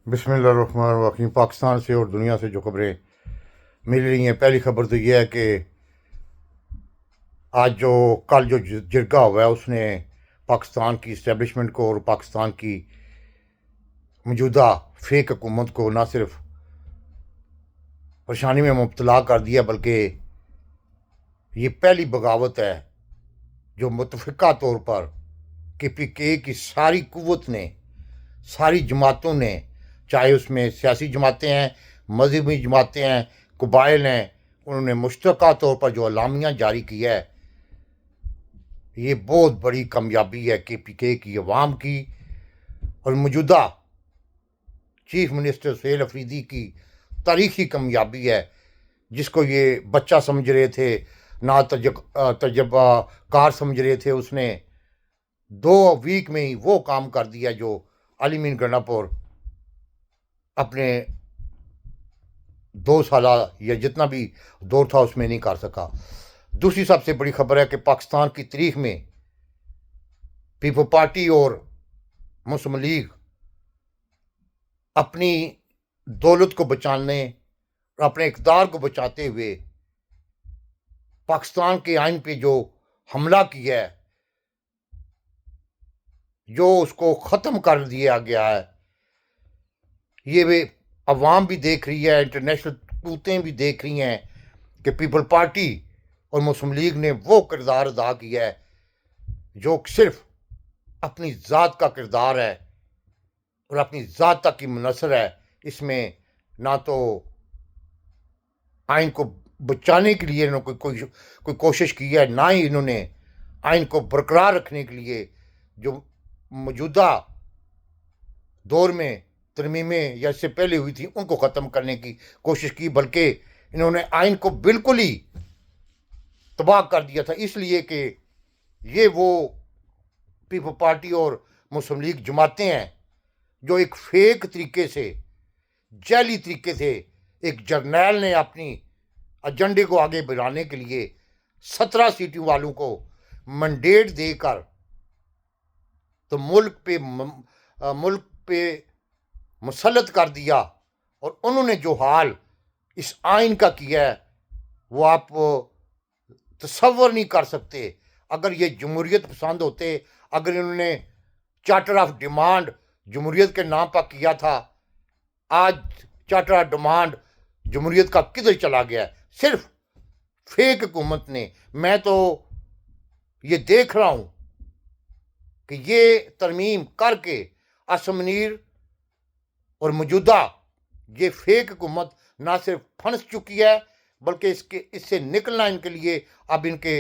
बिस्मिल्लाहिर्रहमानिर्रहीम। पाकिस्तान से और दुनिया से जो खबरें मिल रही हैं, पहली खबर तो ये है कि कल जो जिरगा हुआ है उसने पाकिस्तान की इस्टेब्लिशमेंट को और पाकिस्तान की मौजूदा फेक हुकूमत को ना सिर्फ परेशानी में मुब्तला कर दिया, बल्कि ये पहली बगावत है जो मुतफ़िका तौर पर KPK की सारी कुव्वत ने, सारी जमातों ने, चाहे उसमें सियासी जमातें हैं, मजहबी जमातें हैं, कबाइल हैं, उन्होंने मुश्तरका तौर पर जो अलामियाँ जारी किया है, ये बहुत बड़ी कामयाबी है KPK की अवाम की और मौजूदा चीफ मिनिस्टर सुहेल अफरीदी की तारीखी कामयाबी है, जिसको ये बच्चा समझ रहे थे, ना तजर्बा कार समझ रहे थे। उसने 2 वीक में ही वो काम कर दिया जो अली मीन गंडापुर अपने 2 साल या जितना भी दौर था उसमें नहीं कर सका। दूसरी सबसे बड़ी खबर है कि पाकिस्तान की तारीख में पीपल पार्टी और मुस्लिम लीग अपनी दौलत को बचाने और अपने इक़्तिदार को बचाते हुए पाकिस्तान के आइन पे जो हमला किया है, जो उसको ख़त्म कर दिया गया है, ये वे अवाम भी देख रही है, इंटरनेशनल कुव्वतें भी देख रही हैं कि पीपल पार्टी और मुस्लिम लीग ने वो किरदार अदा किया है जो सिर्फ अपनी ज़ात का किरदार है और अपनी ज़ात तक की मुनसर है। इसमें ना तो आइन को बचाने के लिए इन्होंने कोई कोशिश की है, ना ही इन्होंने आइन को बरकरार रखने के लिए जो मौजूदा दौर में तरमीमें या इससे पहले हुई थी उनको ख़त्म करने की कोशिश की, बल्कि इन्होंने आइन को बिल्कुल ही तबाह कर दिया था। इसलिए कि ये वो पीपल पार्टी और मुस्लिम लीग जमातें हैं जो एक फेक तरीके से, जाली तरीके से, एक जर्नैल ने अपनी एजेंडे को आगे बढ़ाने के लिए 17 सीटों वालों को मैंडेट देकर तो मुल्क पे मुसल्लत कर दिया। और उन्होंने जो हाल इस आइन का किया है वो आप तसव्वुर नहीं कर सकते। अगर ये जमहूरियत पसंद होते, अगर इन्होंने चार्टर ऑफ डिमांड जमहूरियत के नाम पर किया था, आज चार्टर ऑफ डिमांड जमहूरियत का किधर चला गया है? सिर्फ फेक हुकूमत ने। मैं तो ये देख रहा हूँ कि ये तरमीम करके आसिम मुनीर और मौजूदा ये फेक हुकूमत ना सिर्फ फंस चुकी है, बल्कि इससे निकलना इनके लिए अब इनके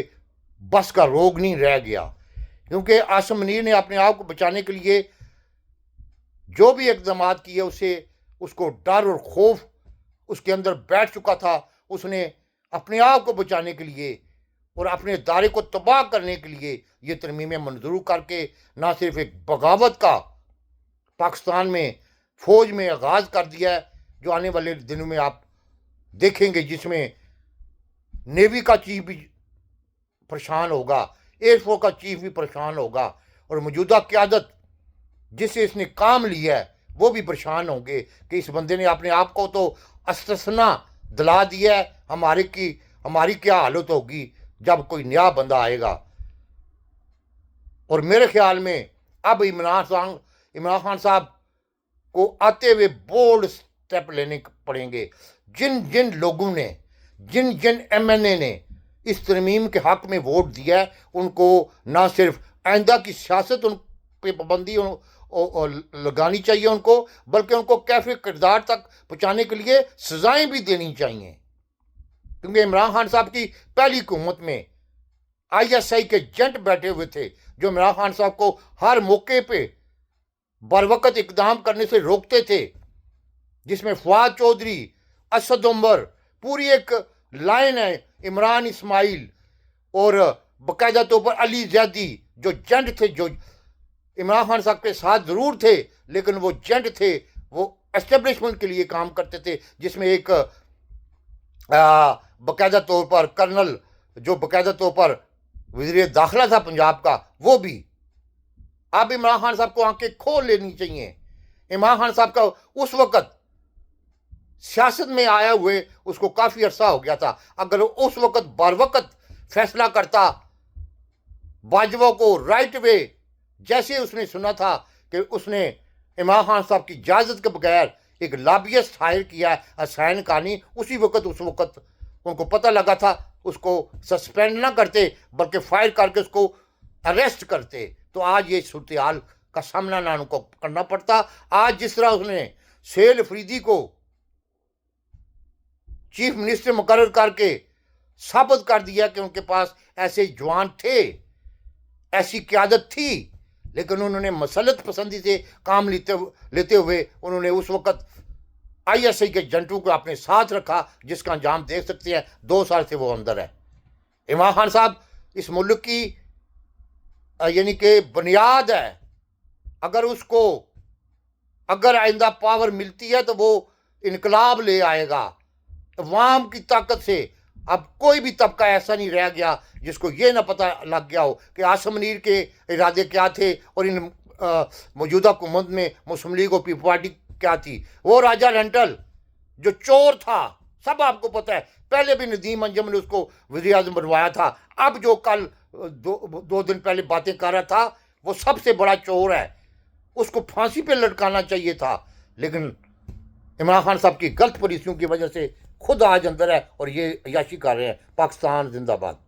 बस का रोग नहीं रह गया। क्योंकि आसिम मुनीर ने अपने आप को बचाने के लिए जो भी इक़दाम किए, उसको डर और खौफ उसके अंदर बैठ चुका था। उसने अपने आप को बचाने के लिए और अपने दायरे को तबाह करने के लिए ये तरमीमें मंजूर करके ना सिर्फ एक बगावत का पाकिस्तान में फ़ौज में आगाज़ कर दिया है, जो आने वाले दिनों में आप देखेंगे, जिसमें नेवी का चीफ भी परेशान होगा, एयरफोर्स का चीफ भी परेशान होगा और मौजूदा क़यादत जिससे इसने काम लिया है वो भी परेशान होंगे कि इस बंदे ने अपने आप को तो अस्तना दिला दिया है, हमारी क्या हालत होगी जब कोई नया बंदा आएगा। और मेरे ख्याल में अब इमरान खान साहब को आते हुए बोल्ड स्टेप लेने पड़ेंगे। जिन जिन लोगों ने, जिन जिन MNA ने इस तरमीम के हक़ में वोट दिया है, उनको ना सिर्फ आइंदा की सियासत उन पे पाबंदी लगानी चाहिए उनको, बल्कि उनको कैफे किरदार तक पहुँचाने के लिए सज़ाएं भी देनी चाहिए। क्योंकि इमरान खान साहब की पहली हुकूमत में ISI के एजेंट बैठे हुए थे जो इमरान खान साहब को हर मौके पे बरवकत इक़दाम करने से रोकते थे, जिसमें फवाद चौधरी, असद उमर, पूरी एक लाइन है, इमरान इस्माइल और बाकायदा तौर पर अली ज़ैदी, जो एजेंट थे, जो इमरान खान साहब के साथ ज़रूर थे लेकिन वो एजेंट थे, वो एस्टेब्लिशमेंट के लिए काम करते थे। जिसमें एक बाकायदा तौर पर कर्नल, जो बाकायदा तौर पर वज़ीर दाखिला था पंजाब का, वो भी। अब इमरान खान साहब को आंखें खोल लेनी चाहिए इमरान खान साहब का उस वक्त सियासत में आया हुए उसको काफ़ी अरसा हो गया था। अगर उस वक्त बर वक्त फैसला करता, बाजवा को राइट वे, जैसे उसने सुना था कि उसने इमरान खान साहब की इजाज़त के बगैर एक लॉबियस्ट हायर किया है हसैन कानी, उसी वक्त उस वक्त उनको पता लगा था, उसको सस्पेंड ना करते बल्कि फायर करके उसको अरेस्ट करते, तो आज ये सूरत हाल का सामना ना उनको करना पड़ता। आज जिस तरह उसने सेल अफरीदी को चीफ मिनिस्टर मुकर्रर करके साबित कर दिया कि उनके पास ऐसे जवान थे, ऐसी क़यादत थी, लेकिन उन्होंने मसलत पसंदी से काम लेते हुए उन्होंने उस वक्त ISI के एजेंटों को अपने साथ रखा, जिसका अंजाम देख सकते हैं। 2 साल से वो अंदर है। इमरान खान साहब इस मुल्क की यानी कि बुनियाद है। अगर आइंदा पावर मिलती है तो वो इनकलाब ले आएगा अवाम की ताकत से। अब कोई भी तबका ऐसा नहीं रह गया जिसको ये ना पता लग गया हो कि आसिम मुनीर के इरादे क्या थे और इन मौजूदा हुकूमत में मुस्लिम लीग और पीपल पार्टी क्या थी। वो राजा रेंटल जो चोर था, सब आपको पता है। पहले भी नदीम अंजम ने उसको वज़ीर आज़म बनवाया था। अब जो कल दो दिन पहले बातें कर रहा था, वो सबसे बड़ा चोर है, उसको फांसी पे लटकाना चाहिए था। लेकिन इमरान खान साहब की गलत पॉलिसियों की वजह से खुद आज अंदर है और ये अयाशी कर रहे हैं। पाकिस्तान जिंदाबाद।